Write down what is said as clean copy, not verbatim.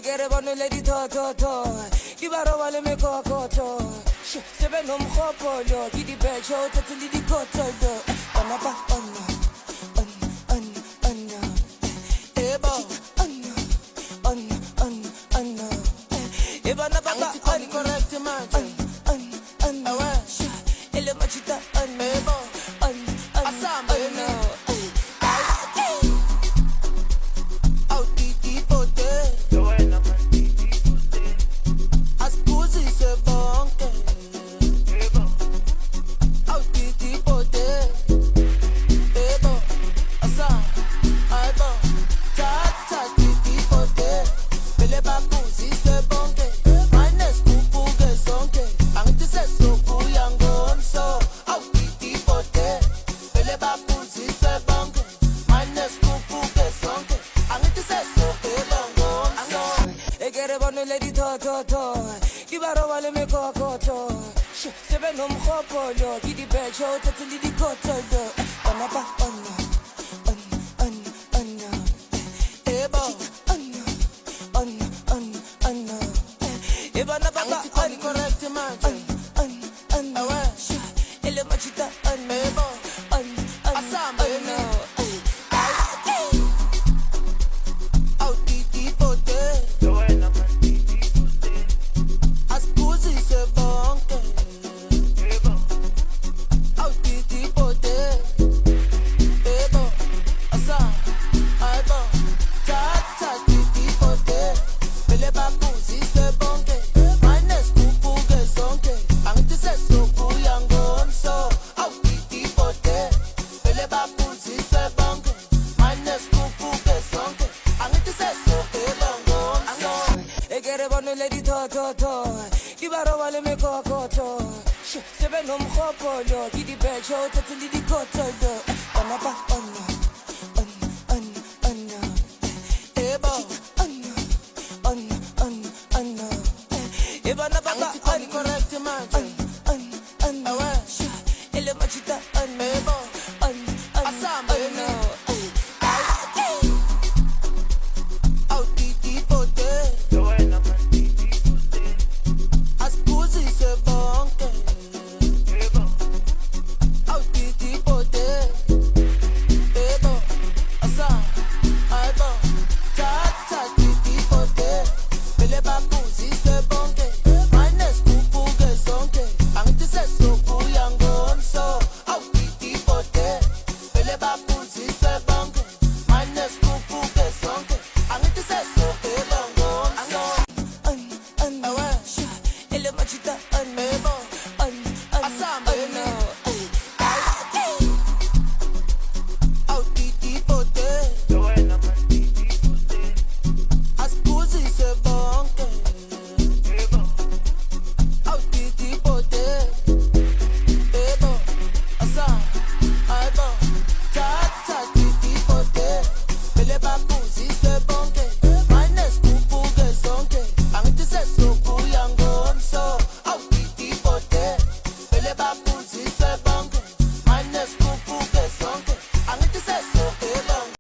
Ekere bone le di to Di baro wale me kokoto Sebe nom khopolo Ki di becho tatili di koto Ona ba ona Ebo Ona Ebo na ba ba correct man Ele machita Ebo Asamba Titi poteng Ascusi se bonke Titi poteng Ebo Asa Aibo Tata Titi poteng Bele bakuzi se bonke Manes kupuge sonke Angti se soku yangonso Titi poteng Bele bakuzi se bonke Manes kupuge sonke Angti se soku yangonso Ekere bone le di to Di baro wale me kokoto Sebe nom khopolo Ki di becho tatili di koto Ona ba ona Ebo Ona Ebo na ba ba correct man Ele machita Ebo Asamba Titi poteng Ascusi se bonke Titi poteng Ebo Asa Aibo Tata Titi poteng Bele bakuzi se bonke Manes kupuge sonke Angti se soku yangonso Titi poteng Bele bakuzi se bonke Manes kupuge sonke Angti se soku yangonso Ekere bone le di to Di baro wale me kokoto Sebe nom khopolo Ki di becho tatili di koto Ona ba ona